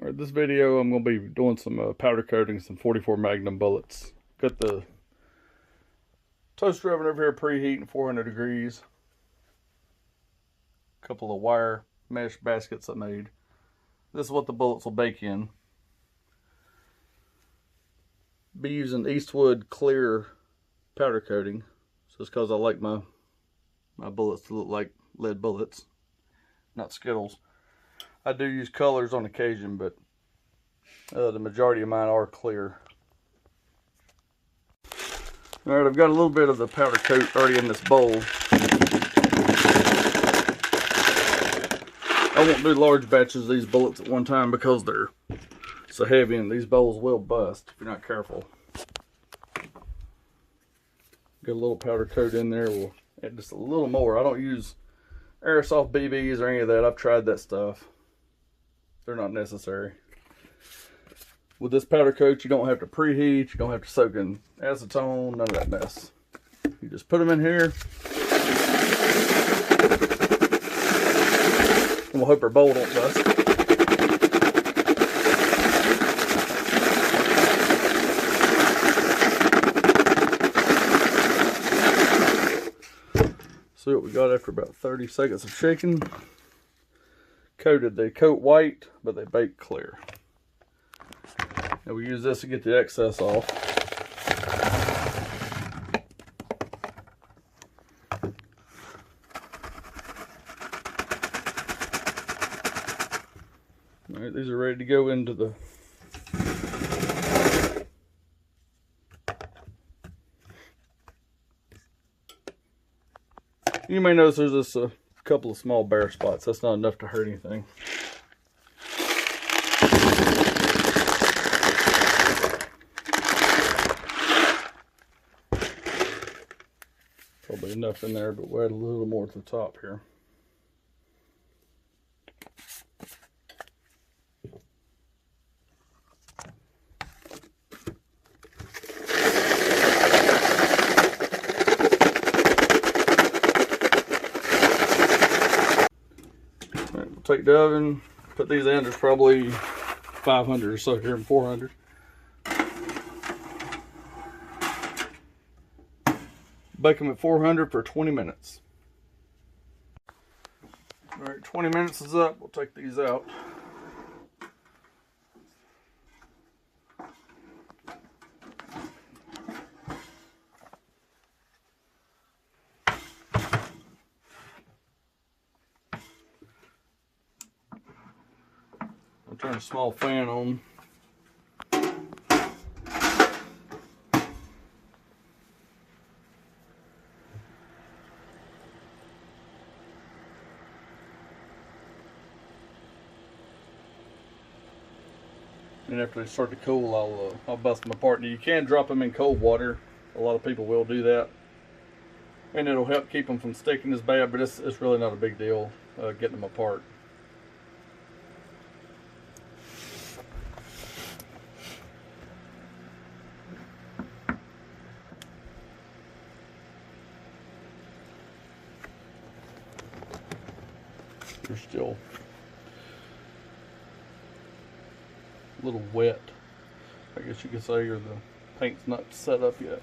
Alright, this video I'm going to be doing some powder coating some 44 Magnum bullets. Got the toaster oven over here preheating 400 degrees. A couple of wire mesh baskets I made. This is what the bullets will bake in. Be using Eastwood Clear powder coating. So it's because I like my bullets to look like lead bullets, not Skittles. I do use colors on occasion, but the majority of mine are clear. Alright, I've got a little bit of the powder coat already in this bowl. I won't do large batches of these bullets at one time because they're so heavy and these bowls will bust if you're not careful. Got a little powder coat in there. We'll add just a little more. I don't use airsoft BBs or any of that. I've tried that stuff. They're not necessary. With this powder coat, you don't have to preheat. You don't have to soak in acetone. None of that mess. You just put them in here. And we'll hope our bowl don't bust. See what we got after about 30 seconds of shaking. Coated. They coat white, but they bake clear. And we use this to get the excess off. Alright, these are ready to go into the You may notice there's just a couple of small bare spots. That's not enough to hurt anything. Probably enough in there, but we'll add a little more to the top here. Take the oven, put these in. There's probably 500 or so here and 400. Bake them at 400 for 20 minutes. Alright, 20 minutes is up. We'll take these out. I'll turn a small fan on. And after they start to cool, I'll bust them apart. Now you can drop them in cold water. A lot of people will do that, and it'll help keep them from sticking as bad. But it's really not a big deal getting them apart. They're still a little wet, I guess you could say, or the paint's not set up yet.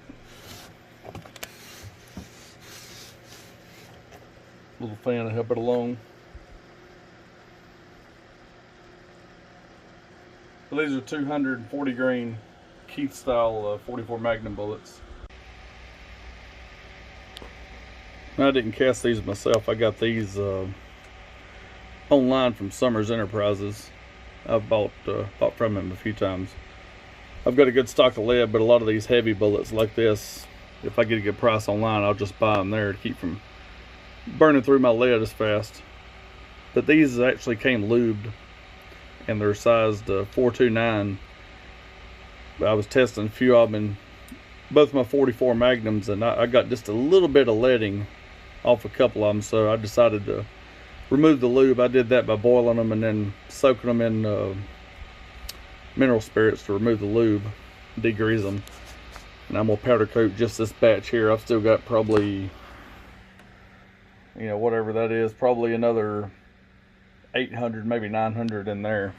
Little fan to help it along. Well, these are 240 grain Keith Style 44 Magnum bullets. I didn't cast these myself. I got these online from Summers Enterprises. I've bought from him a few times. I've got a good stock of lead, but a lot of these heavy bullets like this, if I get a good price online, I'll just buy them there to keep from burning through my lead as fast. But these actually came lubed, and they're sized 429. I was testing a few of them in both my 44 Magnums, and I got just a little bit of leading off a couple of them, so I decided to remove the lube. I did that by boiling them and then soaking them in mineral spirits to remove the lube, degrease them. And I'm gonna powder coat just this batch here. I've still got probably, whatever that is, probably another 800, maybe 900 in there.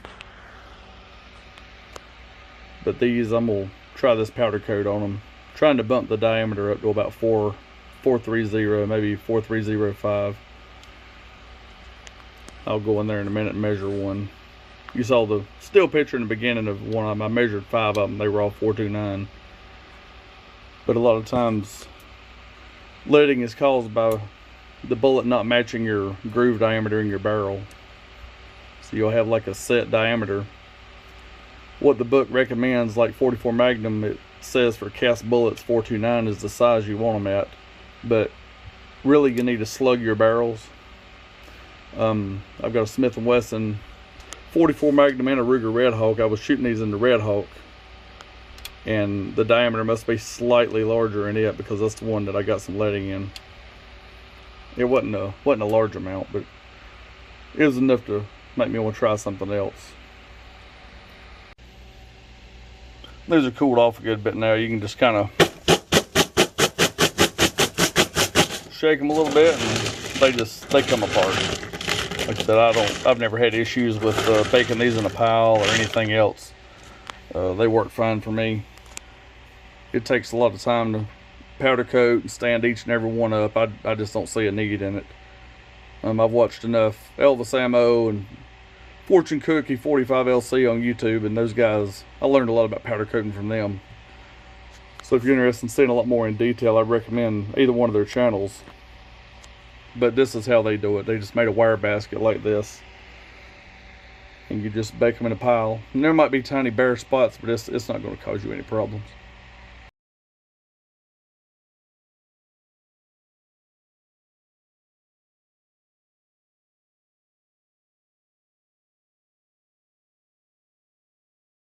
But these, I'm gonna try this powder coat on them, trying to bump the diameter up to about 430, maybe 4305. I'll go in there in a minute and measure one. You saw the still picture in the beginning of one of them. I measured 5 of them. They were all 429. But a lot of times, leading is caused by the bullet not matching your groove diameter in your barrel. So you'll have like a set diameter. What the book recommends, like 44 Magnum, it says for cast bullets 429 is the size you want them at. But really you need to slug your barrels. I've got a Smith & Wesson 44 Magnum and a Ruger Red Hawk. I was shooting these in the Red Hawk, and the diameter must be slightly larger in it because that's the one that I got some leading in. It wasn't a large amount, but it was enough to make me want to try something else. These are cooled off a good bit now. You can just kind of shake them a little bit and they come apart. Like I said, I've never had issues with baking these in a pile or anything else. They work fine for me. It takes a lot of time to powder coat and stand each and every one up. I just don't see a need in it. I've watched enough Elvis Ammo and Fortune Cookie 45 LC on YouTube, and those guys, I learned a lot about powder coating from them. So if you're interested in seeing a lot more in detail, I'd recommend either one of their channels. But this is how they do it. They just made a wire basket like this, and you just bake them in a pile. And there might be tiny bare spots, but it's not going to cause you any problems.